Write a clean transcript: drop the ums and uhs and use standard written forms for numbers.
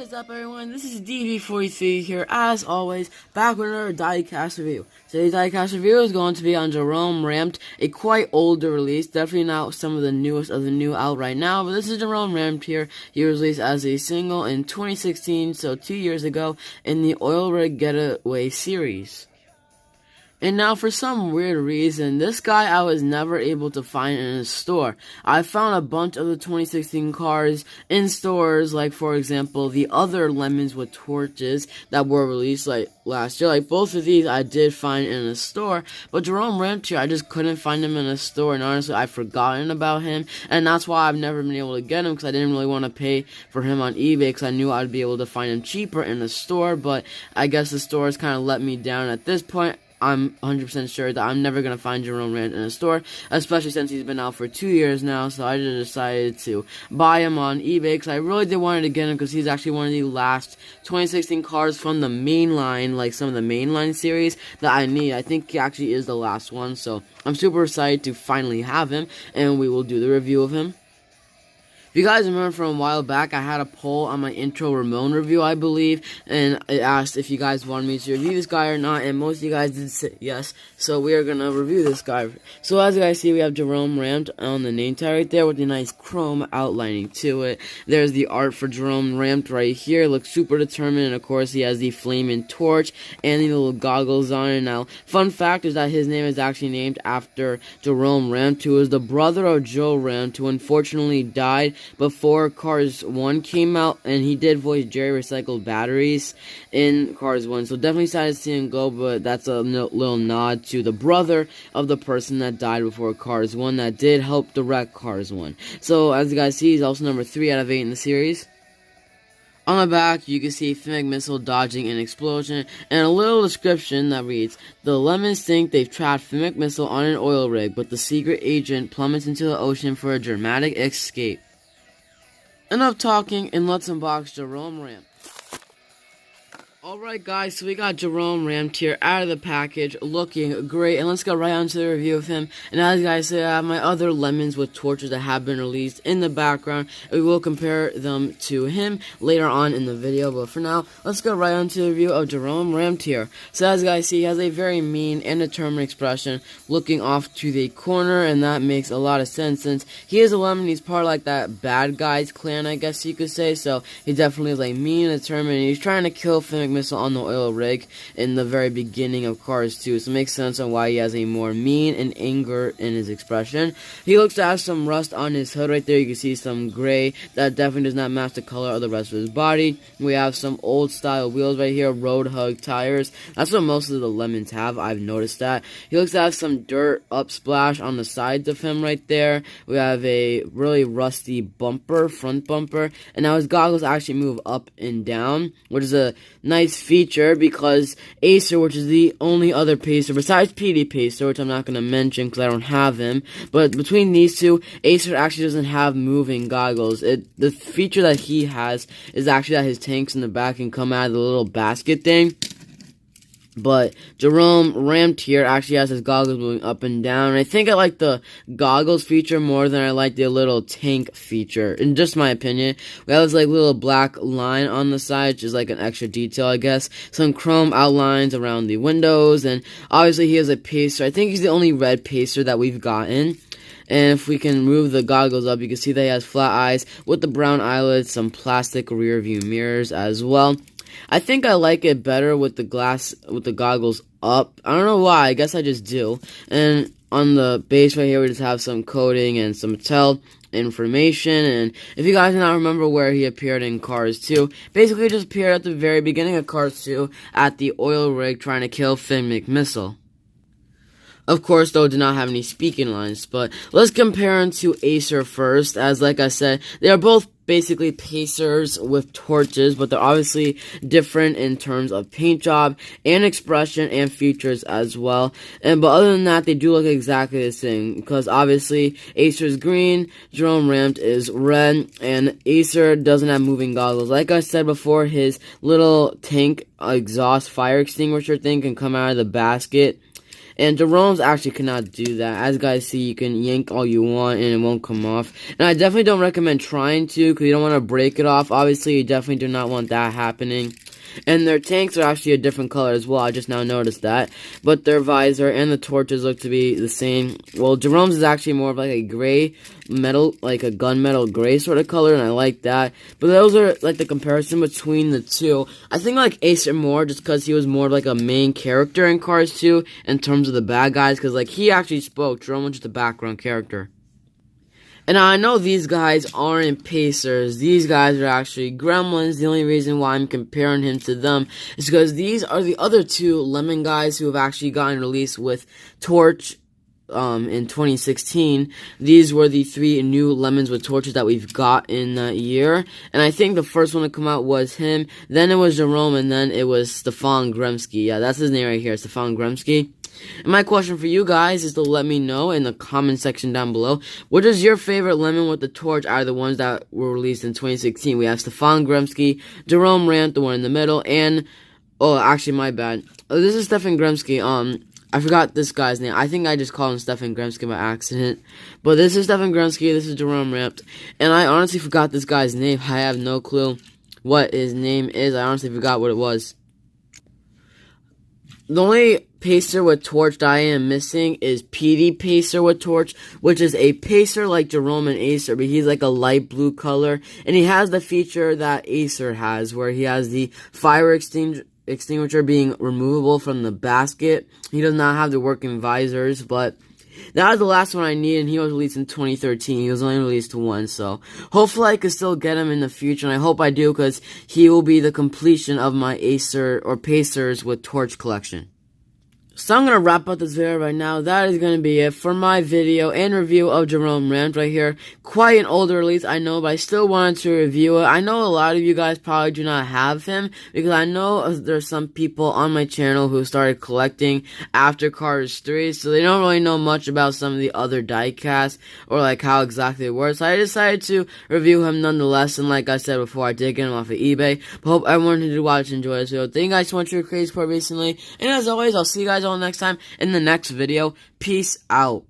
What is up, everyone? This is DB43 here, as always, back with another Diecast review. Today's Diecast review is going to be on Jerome Ramped, a quite older release, definitely not some of the newest of the new out right now, but this is Jerome Ramped here. He was released as a single in 2016, so 2 years ago, in the Oil Rig Getaway series. And now, for some weird reason, this guy I was never able to find in a store. I found a bunch of the 2016 cars in stores, like, for example, the other Lemons with Torches that were released, like, last year. Like, both of these I did find in a store, but Jerome Ramped here, I just couldn't find him in a store, and honestly, I've forgotten about him, and that's why I've never been able to get him, because I didn't really want to pay for him on eBay, because I knew I'd be able to find him cheaper in the store, but I guess the stores kind of let me down at this point. I'm 100% sure that I'm never going to find Jerome Ramped in a store, especially since he's been out for 2 years now, so I just decided to buy him on eBay, because I really did want to get him, because he's actually one of the last 2016 cars from the mainline, like some of the mainline series that I need. I think he actually is the last one, so I'm super excited to finally have him, and we will do the review of him. If you guys remember from a while back, I had a poll on my intro Ramon review, I believe, and it asked if you guys wanted me to review this guy or not, and most of you guys did say yes, so we are going to review this guy. So as you guys see, we have Jerome Ramped on the name tag right there with the nice chrome outlining to it. There's the art for Jerome Ramped right here, looks super determined, and of course he has the flaming torch and the little goggles on it. Now, fun fact is that his name is actually named after Jerome Ramped, who is the brother of Joe Ramped, who unfortunately died before Cars 1 came out, and he did voice Jerry Recycled Batteries in Cars 1, so definitely sad to see him go, but that's a little nod to the brother of the person that died before Cars 1 that did help direct Cars 1. So, as you guys see, he's also number 3 out of 8 in the series. On the back, you can see Fennec missile dodging an explosion, and a little description that reads, "The Lemons think they've trapped Fennec missile on an oil rig, but the secret agent plummets into the ocean for a dramatic escape." Enough talking, and let's unbox Jerome Ramped. Alright guys, so we got Jerome Ramped here out of the package, looking great, and let's go right on to the review of him. And as you guys say, I have my other Lemons with Torches that have been released in the background, and we will compare them to him later on in the video, but for now, let's go right on to the review of Jerome Ramped here. So as you guys see, he has a very mean and determined expression, looking off to the corner, and that makes a lot of sense, since he is a Lemon, he's part of like that bad guys clan, I guess you could say, so he definitely is like mean and determined, and he's trying to kill Fennec missile on the oil rig in the very beginning of Cars 2, so it makes sense on why he has a more mean and anger in his expression. He looks to have some rust on his hood right there. You can see some gray that definitely does not match the color of the rest of his body. We have some old style wheels right here, road hug tires. That's what most of the Lemons have, I've noticed that. He looks to have some dirt upsplash on the sides of him right there. We have a really rusty bumper, front bumper, and now his goggles actually move up and down, which is a nice feature because Acer, which is the only other pacer besides PD Pacer, which I'm not going to mention because I don't have him, but between these two, Acer actually doesn't have moving goggles. The feature that he has is actually that his tanks in the back can come out of the little basket thing. But Jerome Ramped here actually has his goggles moving up and down. And I think I like the goggles feature more than I like the little tank feature, in just my opinion. We have this like little black line on the side, which is like an extra detail, I guess. Some chrome outlines around the windows, and obviously he has a pacer. I think he's the only red pacer that we've gotten. And if we can move the goggles up, you can see that he has flat eyes with the brown eyelids, some plastic rear view mirrors as well. I think I like it better with the goggles up. I don't know why, I guess I just do. And on the base right here, we just have some coding and some Mattel information. And if you guys do not remember where he appeared in Cars 2, basically he just appeared at the very beginning of Cars 2 at the oil rig trying to kill Fennec missile. Of course, though, did not have any speaking lines, but let's compare him to Acer first, as like I said, they are both basically pacers with torches, but they're obviously different in terms of paint job and expression and features as well. But other than that, they do look exactly the same, because obviously Acer's green, Jerome Ramped is red, and Acer doesn't have moving goggles. Like I said before, his little tank exhaust fire extinguisher thing can come out of the basket. And Jerome's actually cannot do that. As you guys see, you can yank all you want and it won't come off. And I definitely don't recommend trying to, because you don't want to break it off. Obviously, you definitely do not want that happening. And their tanks are actually a different color as well. I just now noticed that. But their visor and the torches look to be the same. Well, Jerome's is actually more of like a gray metal, like a gunmetal gray sort of color, and I like that. But those are like the comparison between the two. I think I like Acer more just because he was more of like a main character in Cars 2 in terms of the bad guys. Because like he actually spoke. Jerome was just a background character. And I know these guys aren't Pacers. These guys are actually Gremlins. The only reason why I'm comparing him to them is because these are the other two Lemon guys who have actually gotten released with Torch in 2016. These were the 3 new Lemons with Torches that we've got in that year. And I think the first one to come out was him. Then it was Jerome, and then it was Stefan Gremsky. Yeah, that's his name right here, Stefan Gremsky. And my question for you guys is to let me know in the comment section down below, what is your favorite Lemon with the Torch out of the ones that were released in 2016? We have Stefan Gremsky, Jerome Rant, the one in the middle, and, oh, actually, my bad. Oh, this is Stefan Gremsky. I forgot this guy's name. I think I just called him Stefan Gremsky by accident. But this is Stefan Gremsky, this is Jerome Rant, and I honestly forgot this guy's name. I have no clue what his name is. I honestly forgot what it was. The only Pacer with Torch that I am missing is PD Pacer with Torch, which is a Pacer like Jerome and Acer, but he's like a light blue color, and he has the feature that Acer has, where he has the fire extinguisher being removable from the basket. He does not have the working visors, but that was the last one I needed, and he was released in 2013. He was only released once, so hopefully I can still get him in the future, and I hope I do, because he will be the completion of my Acer or Pacers with Torch collection. So I'm going to wrap up this video right now. That is going to be it for my video and review of Jerome Rant right here. Quite an older release, I know, but I still wanted to review it. I know a lot of you guys probably do not have him, because I know there's some people on my channel who started collecting after Cars 3, so they don't really know much about some of the other diecasts or like how exactly it works. So I decided to review him nonetheless, and like I said before, I did get him off of eBay. But hope everyone did watch and enjoy this video. Thank you guys so much for your crazy support recently, and as always, I'll see you guys all next time in the next video. Peace out.